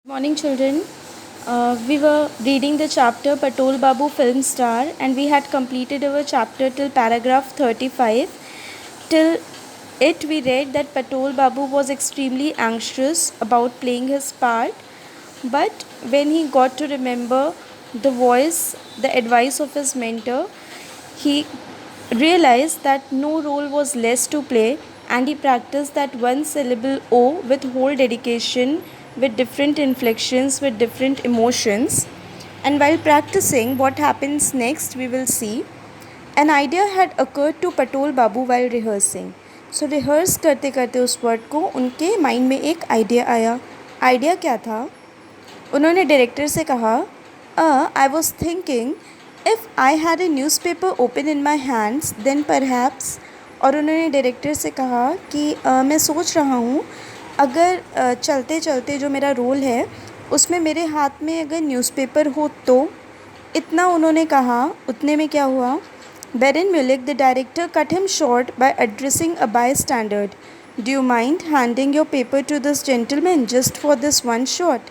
Morning, children. We were reading the chapter Patol Babu Film Star, and we had completed our chapter till paragraph 35. Till it, we read that Patol Babu was extremely anxious about playing his part, but when he got to remember the voice, the advice of his mentor, he realized that no role was less to play, and he practiced that one syllable O with whole dedication, with different inflections, with different emotions. And while practicing, what happens next we will see. An idea had occurred to Patol Babu while rehearsing. So rehearse करते करते उस word को उनके mind में एक idea आया. Idea क्या था? उन्होंने डायरेक्टर से कहा, I was thinking if I had a newspaper open in my hands then perhaps. और उन्होंने डायरेक्टर से कहा कि मैं सोच रहा हूँ अगर चलते चलते जो मेरा रोल है उसमें मेरे हाथ में अगर न्यूज़पेपर हो तो. इतना उन्होंने कहा. उतने में क्या हुआ? Baron Mullick, the director, cut him short by addressing a bystander. Do you mind handing your paper to this gentleman just for this one shot?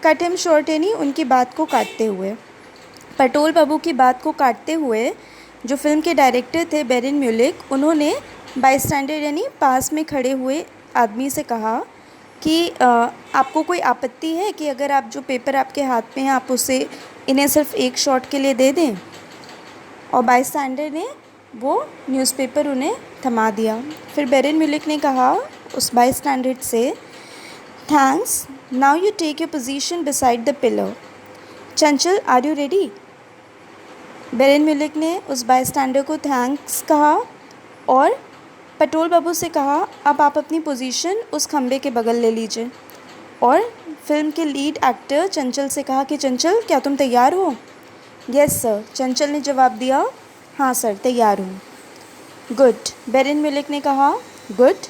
Cut him short यानी उनकी बात को काटते हुए. पटोल बाबू की बात को काटते हुए जो फिल्म के डायरेक्टर थे बेरन म्यूलिक, उन्होंने बाईस्टैंडर यानी पास में खड़े हुए आदमी से कहा कि आपको कोई आपत्ति है कि अगर आप जो पेपर आपके हाथ में है आप उसे इन्हें सिर्फ एक शॉट के लिए दे दें. और बाईस्टैंडर ने वो न्यूज़पेपर उन्हें थमा दिया. फिर बेरन म्यूलिक ने कहा उस बाईस्टैंडर से, thanks, now you take your position beside the pillar. Chanchal, are you ready? Baren Mullick ने उस बाईस्टैंडर को थैंक्स कहा और पटोल बाबू से कहा, अब आप अपनी पोजीशन उस खंबे के बगल ले लीजिए. और फिल्म के लीड एक्टर चंचल से कहा कि चंचल, क्या तुम तैयार हो? यस सर, चंचल ने जवाब दिया. हाँ सर, तैयार हूँ. गुड, बेरन म्यूलिक ने कहा. गुड.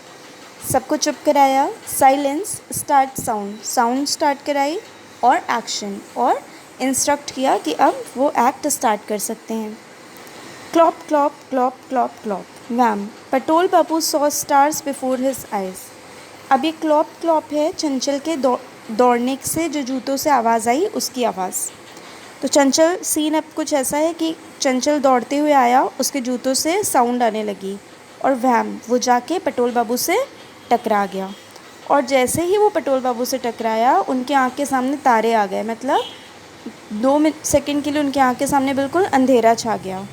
सबको चुप कराया. Silence, start sound. Sound start कराई और एक्शन, और इंस्ट्रक्ट किया कि अब वो एक्ट स्टार्ट कर सकते हैं. Clop clop clop clop clop. Wham. Patol Babu saw stars before his eyes. अब ये क्लॉप क्लॉप है चंचल के दौड़ने से जो जूतों से आवाज़ आई उसकी आवाज़. तो चंचल सीन अब कुछ ऐसा है कि चंचल दौड़ते हुए आया, उसके जूतों से साउंड आने लगी और वैम, वो जाके पटोल बाबू से टकरा गया. और जैसे ही वो पटोल बाबू से टकराया उनके आँख के सामने तारे आ गए. मतलब 2 सेकंड के लिए उनके आँख के सामने बिल्कुल अंधेरा छा गया.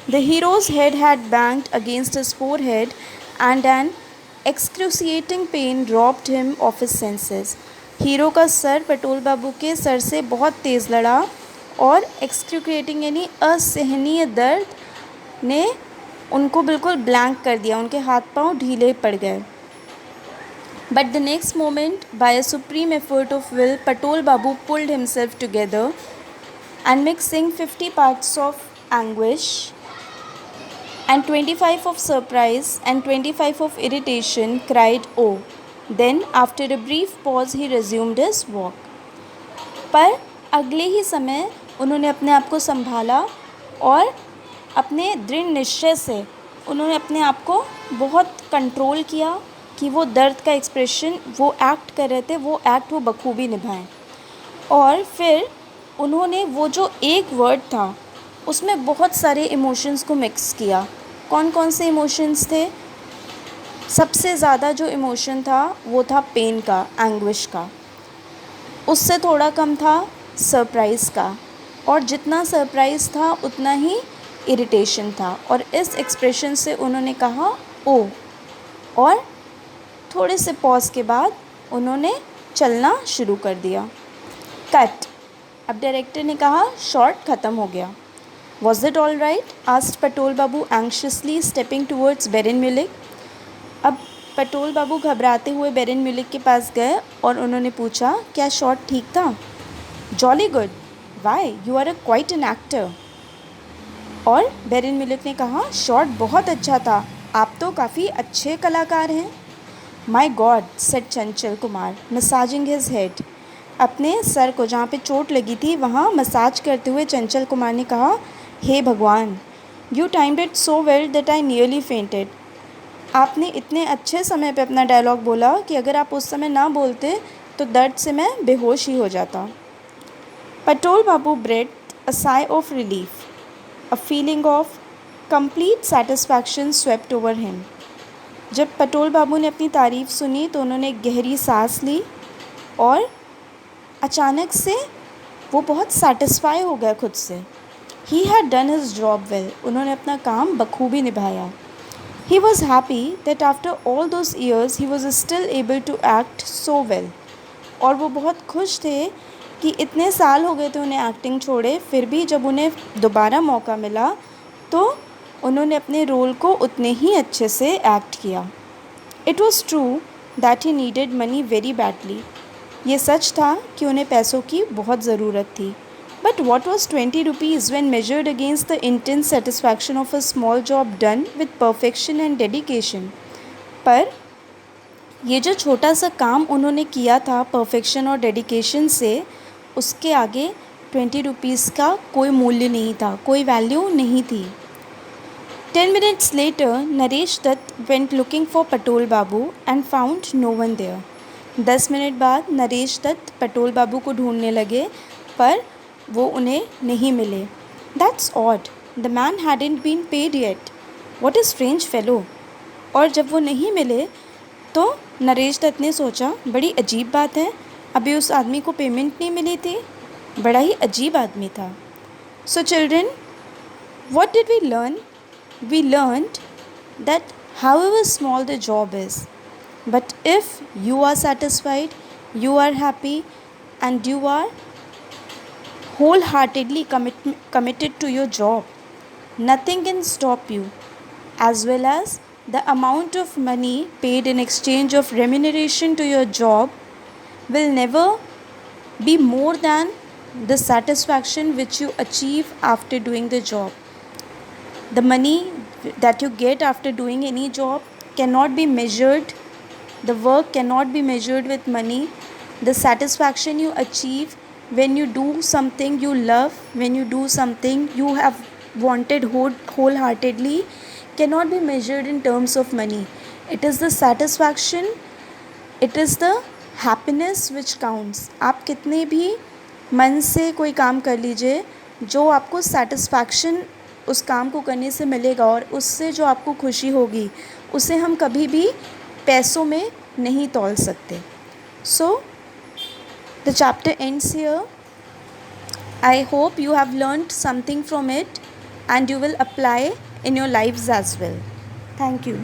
The hero's head had banged against his forehead and an excruciating pain robbed him of his senses. Hero का सर पटोल बाबू के सर से बहुत तेज़ लड़ा और एक्सक्रूसिएटिंग यानी असहनीय दर्द ने उनको बिल्कुल ब्लैंक कर दिया. उनके हाथ पांव ढीले पड़ गए. But the next moment, by a supreme effort of will, Patol Babu pulled himself together and mixing 50 parts of anguish and 25 of surprise and 25 of irritation, cried, "Oh!" Then, after a brief pause, he resumed his walk. पर अगले ही समय उन्होंने अपने आप को संभाला और अपने दृढ़ निश्चय से उन्होंने अपने आप को बहुत कंट्रोल किया कि वो दर्द का एक्सप्रेशन वो एक्ट कर रहे थे, वो एक्ट वो बखूबी निभाएं. और फिर उन्होंने वो जो एक वर्ड था उसमें बहुत सारे इमोशंस को मिक्स किया. कौन कौन से इमोशंस थे? सबसे ज़्यादा जो इमोशन था वो था पेन का, एंग्विश का. उससे थोड़ा कम था सरप्राइज़ का, और जितना सरप्राइज़ था उतना ही इरिटेशन था. और इस एक्सप्रेशन से उन्होंने कहा ओ, और थोड़े से पॉज के बाद उन्होंने चलना शुरू कर दिया. कट. अब डायरेक्टर ने कहा शॉट ख़त्म हो गया. Was it all right? Asked Patol Babu anxiously stepping towards Baren Mullick. अब पटोल बाबू घबराते हुए बेरन म्यूलिक के पास गए और उन्होंने पूछा, क्या शॉट ठीक था? Jolly good. Why, you are quite an actor. और बेरन म्यूलिक ने कहा शॉट बहुत अच्छा था, आप तो काफ़ी अच्छे कलाकार हैं. माई God, said Chanchal Kumar, massaging his head. अपने सर को जहाँ पे चोट लगी थी वहाँ मसाज करते हुए चंचल कुमार ने कहा, हे भगवान, you timed it so well that I nearly fainted. आपने इतने अच्छे समय पे अपना डायलॉग बोला कि अगर आप उस समय ना बोलते तो दर्द से मैं बेहोश ही हो जाता। पटोल बाबू breathed a sigh of relief. A feeling of complete satisfaction swept over him. जब पटोल बाबू ने अपनी तारीफ़ सुनी तो उन्होंने एक गहरी सांस ली और अचानक से वो बहुत सेटिस्फाई हो गया खुद से। He had done his job well. उन्होंने अपना काम बखूबी निभाया। He was happy that after all those years he was still able to act so well. और वो बहुत खुश थे कि इतने साल हो गए थे उन्हें एक्टिंग छोड़े, फिर भी जब उन्हें दोबारा मौका मिला तो उन्होंने अपने रोल को उतने ही अच्छे से एक्ट किया। It was true that he needed money very badly. ये सच था कि उन्हें पैसों की बहुत ज़रूरत थी। But what was 20 rupees when measured against the intense satisfaction of a small job done with perfection and dedication. पर ये जो छोटा सा काम उन्होंने किया था परफेक्शन और डेडिकेशन से, उसके आगे 20 रुपीज़ का कोई मूल्य नहीं था, कोई वैल्यू नहीं थी। 10 minutes later, Naresh Dutt went looking for Patol Babu and found no one there. 10 minute बाद नरेश दत्त पटोल बाबू को ढूंढने लगे, पर वो उन्हें नहीं मिले। That's odd. The man hadn't been paid yet. What a strange fellow. और जब वो नहीं मिले तो नरेश दत्त ने सोचा, बड़ी अजीब बात है, अभी उस आदमी को पेमेंट नहीं मिली थी, बड़ा ही अजीब आदमी था। So children, what did we learn? We learned that however small the job is, but if you are satisfied, you are happy, and you are wholeheartedly committed to your job, nothing can stop you, as well as the amount of money paid in exchange of remuneration to your job will never be more than the satisfaction which you achieve after doing the job. The money that you get after doing any job cannot be measured. The work cannot be measured with money. The satisfaction you achieve when you do something you love, when you do something you have wanted wholeheartedly, cannot be measured in terms of money. It is the satisfaction, it is the happiness which counts. आप कितने भी मन से कोई काम कर लीजिए, जो आपको satisfaction उस काम को करने से मिलेगा और उससे जो आपको खुशी होगी, उसे हम कभी भी पैसों में नहीं तौल सकते। So the chapter ends here. I hope you have learned something from it and you will apply in your lives as well. Thank you.